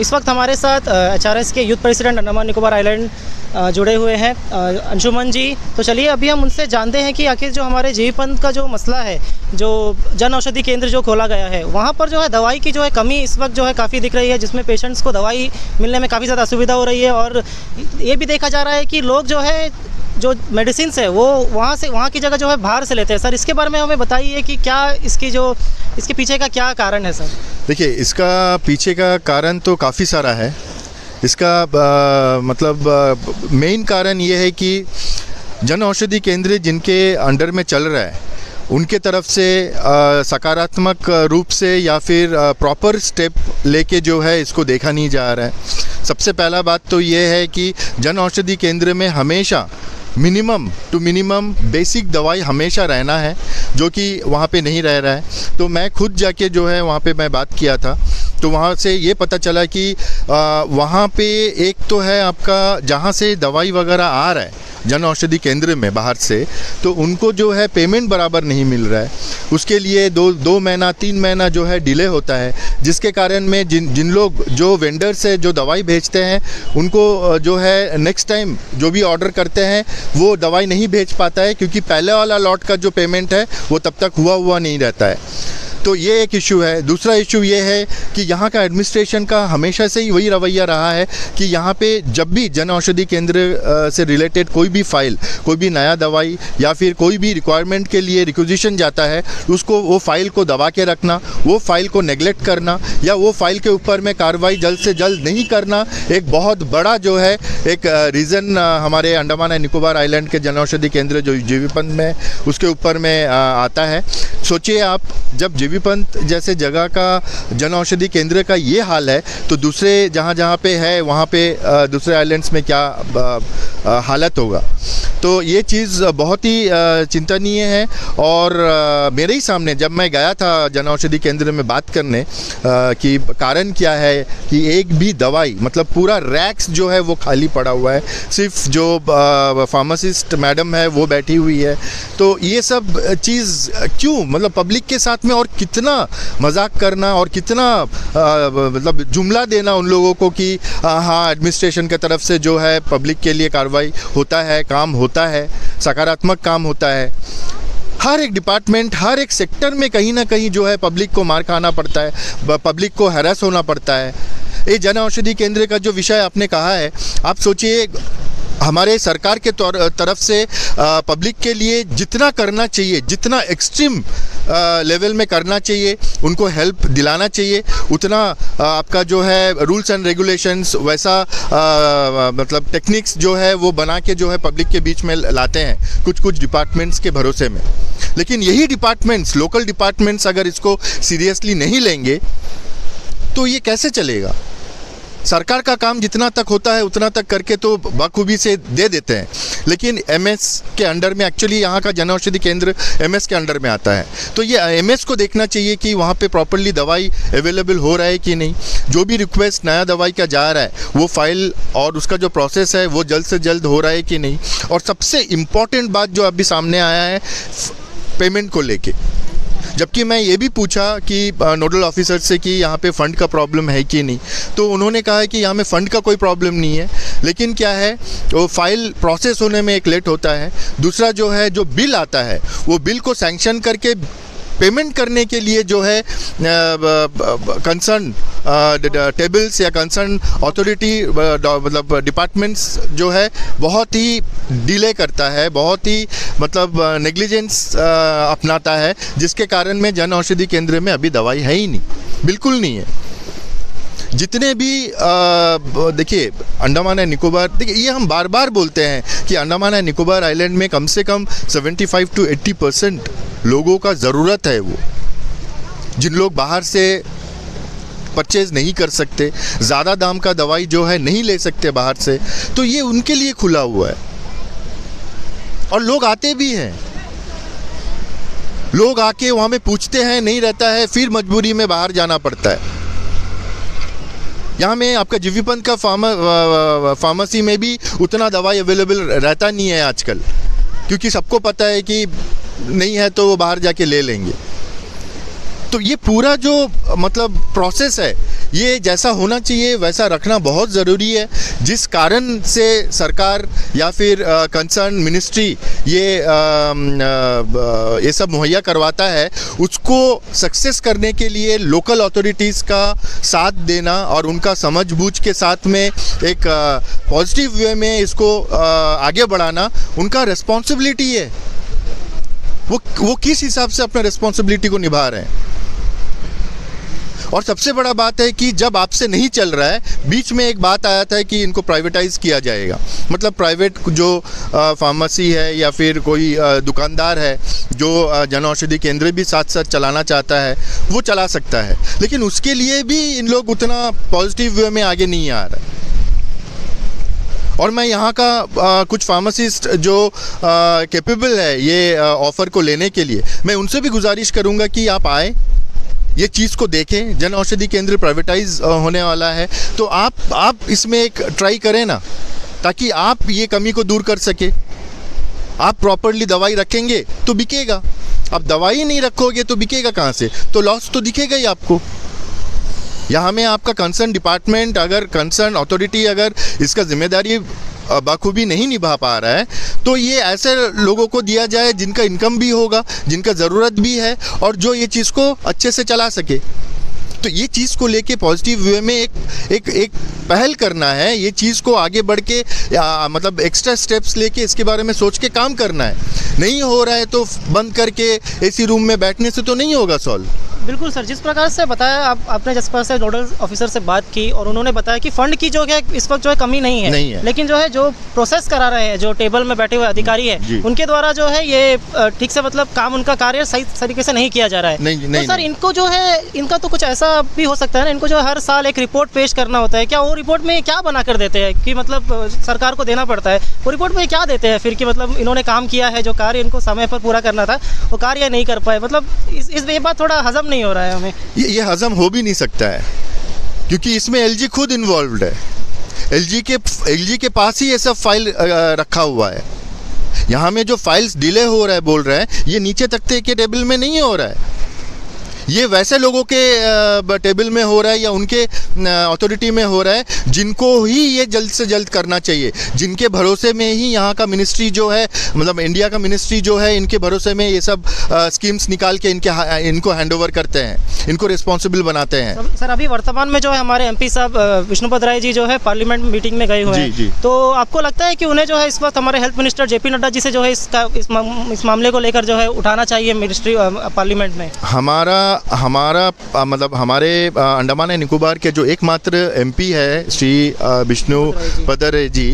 इस वक्त हमारे साथ HRS के youth president Andaman Nicobar island जुड़े हुए हैं अंशुमन जी। तो चलिए अभी हम उनसे जानते हैं कि आखिर जो हमारे जीवी पंथ का जो मसला है, जो जन औषधि केंद्र जो खोला गया है, वहाँ पर जो है दवाई की जो है कमी इस वक्त जो है काफ़ी दिख रही है, जिसमें पेशेंट्स को दवाई मिलने में काफ़ी ज़्यादा असुविधा हो रही है। और ये भी देखा जा रहा है कि लोग जो है जो मेडिसिन है वो वहाँ की जगह जो है बाहर से लेते हैं। सर, इसके बारे में हमें बताइए कि क्या इसके पीछे का क्या कारण है सर? देखिए, इसका पीछे का कारण तो काफ़ी सारा है। इसका मेन कारण ये है कि जन औषधि केंद्र जिनके अंडर में चल रहा है उनके तरफ से सकारात्मक रूप से या फिर प्रॉपर स्टेप लेके जो है इसको देखा नहीं जा रहा है। सबसे पहला बात तो ये है कि जन औषधि केंद्र में हमेशा मिनिमम टू मिनिमम बेसिक दवाई हमेशा रहना है, जो कि वहाँ पे नहीं रह रहा है। तो मैं खुद जाके जो है वहाँ पे मैं बात किया था, तो वहाँ से ये पता चला कि वहाँ पे एक तो है आपका जहाँ से दवाई वगैरह आ रहा है जन औषधि केंद्र में बाहर से, तो उनको जो है पेमेंट बराबर नहीं मिल रहा है। उसके लिए दो महीना 3 महीना जो है डिले होता है, जिसके कारण में जिन लोग जो वेंडर से जो दवाई भेजते हैं उनको जो है नेक्स्ट टाइम जो भी ऑर्डर करते हैं वो दवाई नहीं भेज पाता है, क्योंकि पहले वाला लॉट का जो पेमेंट है वो तब तक हुआ नहीं रहता है। तो ये एक इशू है। दूसरा इशू ये है कि यहाँ का एडमिनिस्ट्रेशन का हमेशा से ही वही रवैया रहा है कि यहाँ पे जब भी जन औषधि केंद्र से रिलेटेड कोई भी फाइल, कोई भी नया दवाई या फिर कोई भी रिक्वायरमेंट के लिए रिक्विजिशन जाता है, उसको वो फाइल को दबा के रखना, वो फाइल को नेगलेक्ट करना या वो फाइल के ऊपर में कार्रवाई जल्द से जल्द नहीं करना, एक बहुत बड़ा जो है एक रीज़न हमारे अंडमान एंड निकोबार आइलैंड के जन औषधि केंद्र जो जीवीपंथ में उसके ऊपर में आता है। सोचिए आप, जब जीवीपंथ जैसे जगह का जन औषधि केंद्र का ये हाल है, तो दूसरे जहाँ पे है वहाँ पे दूसरे आइलैंड्स में क्या हालत होगा। तो ये चीज़ बहुत ही चिंतनीय है। और मेरे ही सामने जब मैं गया था जन औषधि केंद्र में बात करने कि कारण क्या है कि एक भी दवाई मतलब पूरा रैक्स जो है वो खाली पड़ा हुआ है, सिर्फ जो फार्मासिस्ट मैडम है वो बैठी हुई है। तो ये सब चीज़ क्यों, मतलब पब्लिक के साथ में और कितना मजाक करना और कितना मतलब जुमला देना उन लोगों को कि हाँ एडमिनिस्ट्रेशन की तरफ से जो है पब्लिक के लिए कार्रवाई होता है, काम होता है, सकारात्मक काम होता है। हर एक डिपार्टमेंट, हर एक सेक्टर में कहीं ना कहीं जो है पब्लिक को मार खाना पड़ता है, पब्लिक को हैरेस होना पड़ता है। ये जन औषधि केंद्र का जो विषय आपने कहा है, आप सोचिए हमारे सरकार के तरफ से पब्लिक के लिए जितना करना चाहिए, जितना एक्सट्रीम लेवल में करना चाहिए, उनको हेल्प दिलाना चाहिए, उतना आपका जो है रूल्स एंड रेगुलेशंस वैसा मतलब टेक्निक्स जो है वो बना के जो है पब्लिक के बीच में लाते हैं कुछ डिपार्टमेंट्स के भरोसे में। लेकिन यही डिपार्टमेंट्स, लोकल डिपार्टमेंट्स अगर इसको सीरियसली नहीं लेंगे तो ये कैसे चलेगा। सरकार का काम जितना तक होता है उतना तक करके तो बखूबी से दे देते हैं, लेकिन एमएस के अंडर में, एक्चुअली यहाँ का जन औषधि केंद्र एमएस के अंडर में आता है, तो ये एमएस को देखना चाहिए कि वहाँ पे प्रॉपर्ली दवाई अवेलेबल हो रहा है कि नहीं। जो भी रिक्वेस्ट नया दवाई का जा रहा है वो फाइल और उसका जो प्रोसेस है वो जल्द से जल्द हो रहा है कि नहीं। और सबसे इम्पॉर्टेंट बात जो अभी सामने आया है पेमेंट को लेके, जबकि मैं ये भी पूछा कि नोडल ऑफिसर से कि यहाँ पे फ़ंड का प्रॉब्लम है कि नहीं, तो उन्होंने कहा है कि यहाँ में फ़ंड का कोई प्रॉब्लम नहीं है, लेकिन क्या है वो फाइल प्रोसेस होने में एक लेट होता है। दूसरा जो है जो बिल आता है वो बिल को सैंक्शन करके पेमेंट करने के लिए जो है कंसर्न टेबल्स या कंसर्न अथॉरिटी मतलब डिपार्टमेंट्स जो है बहुत ही डिले करता है, बहुत ही मतलब नेग्लिजेंस अपनाता है, जिसके कारण में जन औषधि केंद्र में अभी दवाई है ही नहीं, बिल्कुल नहीं है। जितने भी देखिए अंडमान एंड निकोबार, देखिए ये हम बार बार बोलते हैं कि अंडमान एंड निकोबार आइलैंड में कम से कम 75 to 80% लोगों का ज़रूरत है, वो जिन लोग बाहर से परचेज़ नहीं कर सकते, ज़्यादा दाम का दवाई जो है नहीं ले सकते बाहर से, तो ये उनके लिए खुला हुआ है। और लोग आते भी हैं, लोग आके वहाँ में पूछते हैं, नहीं रहता है, फिर मजबूरी में बाहर जाना पड़ता है। यहाँ में आपका जीवीपंथ का फार्मेसी में भी उतना दवाई अवेलेबल रहता नहीं है आजकल, क्योंकि सबको पता है कि नहीं है तो वो बाहर जाके ले लेंगे। तो ये पूरा जो मतलब प्रोसेस है ये जैसा होना चाहिए वैसा रखना बहुत ज़रूरी है। जिस कारण से सरकार या फिर कंसर्न मिनिस्ट्री ये सब मुहैया करवाता है, उसको सक्सेस करने के लिए लोकल अथॉरिटीज़ का साथ देना और उनका समझबूझ के साथ में एक पॉजिटिव वे में इसको आगे बढ़ाना उनका रिस्पॉन्सिबिलिटी है। वो किस हिसाब से अपना रिस्पॉन्सिबिलिटी को निभा रहे हैं। और सबसे बड़ा बात है कि जब आपसे नहीं चल रहा है, बीच में एक बात आया था कि इनको प्राइवेटाइज़ किया जाएगा, मतलब प्राइवेट जो फार्मेसी है या फिर कोई दुकानदार है जो जन औषधि केंद्र भी साथ साथ चलाना चाहता है वो चला सकता है, लेकिन उसके लिए भी इन लोग उतना पॉजिटिव वे में आगे नहीं आ रहा है। और मैं यहाँ का कुछ फार्मासिस्ट जो कैपेबल है ये ऑफ़र को लेने के लिए, मैं उनसे भी गुजारिश करूँगा कि आप आए, ये चीज़ को देखें। जन औषधि केंद्र प्राइवेटाइज होने वाला है, तो आप इसमें एक ट्राई करें ना, ताकि आप ये कमी को दूर कर सके। आप प्रॉपरली दवाई रखेंगे तो बिकेगा, आप दवाई नहीं रखोगे तो बिकेगा कहाँ से, तो लॉस तो दिखेगा ही आपको। यहाँ में आपका कंसर्न डिपार्टमेंट, अगर कंसर्न अथॉरिटी अगर इसका जिम्मेदारी बखूबी नहीं निभा पा रहा है, तो ये ऐसे लोगों को दिया जाए जिनका इनकम भी होगा, जिनका ज़रूरत भी है और जो ये चीज़ को अच्छे से चला सके। तो ये चीज़ को लेके पॉजिटिव वे में एक पहल करना है, ये चीज़ को आगे बढ़ के मतलब एक्स्ट्रा स्टेप्स लेके इसके बारे में सोच के काम करना है। नहीं हो रहा है तो बंद करके एसी रूम में बैठने से तो नहीं होगा सॉल्व। बिल्कुल सर, जिस प्रकार से बताया आपने, जिस प्रकार से नोडल ऑफिसर से बात की और उन्होंने बताया कि फंड की जो है इस वक्त जो है कमी नहीं है, लेकिन जो है जो प्रोसेस करा रहे हैं, जो टेबल में बैठे हुए अधिकारी है, उनके द्वारा जो है ये ठीक से मतलब काम, उनका कार्य सही तरीके से नहीं किया जा रहा है। नहीं, सर इनको जो है, इनका तो कुछ ऐसा भी हो सकता है ना, इनको जो हर साल एक रिपोर्ट पेश करना होता है, क्या वो रिपोर्ट में क्या बना कर देते हैं कि मतलब सरकार को देना पड़ता है, वो रिपोर्ट में क्या देते हैं फिर कि मतलब इन्होंने काम किया है, जो कार्य इनको समय पर पूरा करना था वो कार्य नहीं कर पाए, मतलब ये बात थोड़ा हजम नहीं हो रहा है हमें। ये हजम हो भी नहीं सकता है, क्योंकि इसमें एलजी खुद इन्वॉल्व्ड है। एलजी के पास ही ये सब फाइल रखा हुआ है। यहाँ में जो फाइल्स डिले हो रहा है बोल रहे हैं, ये नीचे तख्ते के टेबल में नहीं हो रहा है, ये वैसे लोगों के टेबल में हो रहा है या उनके अथॉरिटी में हो रहा है जिनको ही ये जल्द से जल्द करना चाहिए, जिनके भरोसे में ही यहाँ का मिनिस्ट्री जो है, मतलब इंडिया का मिनिस्ट्री जो है, इनके भरोसे में ये सब स्कीम्स निकाल के इनको हैंडओवर करते हैं, इनको रिस्पॉन्सिबल बनाते हैं। सर अभी वर्तमान में जो है हमारे एमपी साहब विष्णुपद राय जी जो है पार्लियामेंट मीटिंग में गए हुए हैं, तो आपको लगता है कि उन्हें जो है इस वक्त हमारे health minister JP Nadda ji से जो है इस मामले को लेकर जो है उठाना चाहिए मिनिस्ट्री पार्लियामेंट में? हमारा मतलब हमारे अंडमान एंड निकोबार के जो एकमात्र एमपी है श्री विष्णुपद राय जी,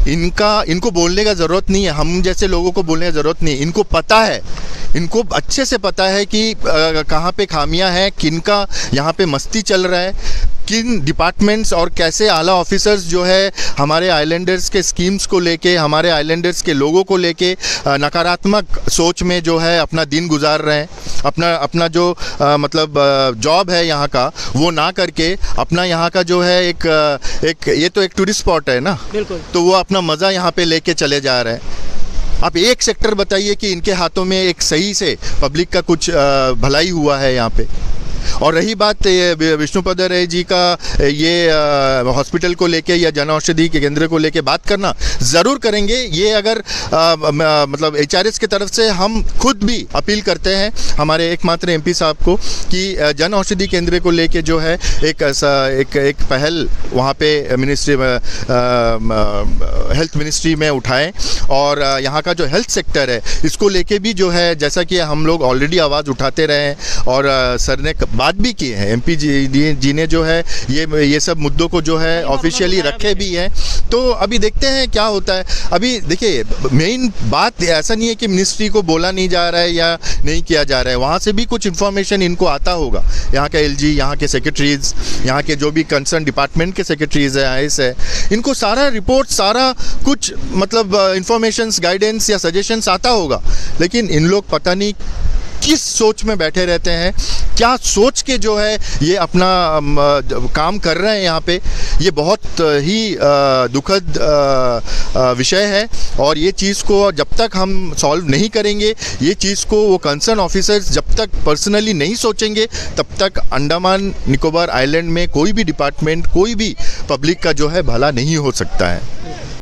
इनको बोलने का ज़रूरत नहीं है, हम जैसे लोगों को बोलने की ज़रूरत नहीं है। इनको पता है, इनको अच्छे से पता है कि कहाँ पे खामियां हैं, किनका यहाँ पे मस्ती चल रहा है, किन डिपार्टमेंट्स और कैसे आला ऑफिसर्स जो है हमारे आइलैंडर्स के स्कीम्स को लेके, हमारे आइलैंडर्स के लोगों को लेके नकारात्मक सोच में जो है अपना दिन गुजार रहे हैं। अपना जो मतलब जॉब है यहाँ का वो ना करके अपना यहाँ का जो है एक ये तो एक टूरिस्ट स्पॉट है ना, बिल्कुल, तो वो अपना मज़ा यहाँ पे लेके चले जा रहे हैं। आप एक सेक्टर बताइए कि इनके हाथों में एक सही से पब्लिक का कुछ भलाई हुआ है यहाँ पे। और रही बात विष्णुपद राय जी का ये हॉस्पिटल को लेके या जन औषधि के केंद्र को लेके बात करना ज़रूर करेंगे। ये अगर मतलब एचआरएस की तरफ से हम खुद भी अपील करते हैं हमारे एकमात्र एमपी साहब को कि जन औषधि केंद्र को लेके जो है एक पहल वहाँ पे मिनिस्ट्री हेल्थ मिनिस्ट्री में उठाएं, और यहाँ का जो हेल्थ सेक्टर है इसको लेके भी जो है, जैसा कि हम लोग ऑलरेडी आवाज़ उठाते रहे हैं और सर ने बात भी की है, एमपी जी ने जो है ये सब मुद्दों को जो है ऑफिशियली रखे भी हैं। तो अभी देखते हैं क्या होता है। अभी देखिए मेन बात ऐसा नहीं है कि मिनिस्ट्री को बोला नहीं जा रहा है या नहीं किया जा रहा है, वहाँ से भी कुछ इन्फॉर्मेशन इनको आता होगा। यहाँ का एलजी, यहाँ के सेक्रेटरीज, यहाँ के जो भी कंसर्न डिपार्टमेंट के सेक्रेटरीज है, आईएस है, इनको सारा रिपोर्ट, सारा कुछ मतलब इन्फॉर्मेशंस, गाइडेंस या सजेशंस आता होगा, लेकिन इन लोग पता नहीं किस सोच में बैठे रहते हैं, क्या सोच के जो है ये अपना काम कर रहे हैं यहाँ पे। ये बहुत ही दुखद विषय है, और ये चीज़ को जब तक हम सॉल्व नहीं करेंगे, ये चीज़ को वो कंसर्न ऑफिसर्स जब तक पर्सनली नहीं सोचेंगे तब तक अंडमान निकोबार आइलैंड में कोई भी डिपार्टमेंट, कोई भी पब्लिक का जो है भला नहीं हो सकता है।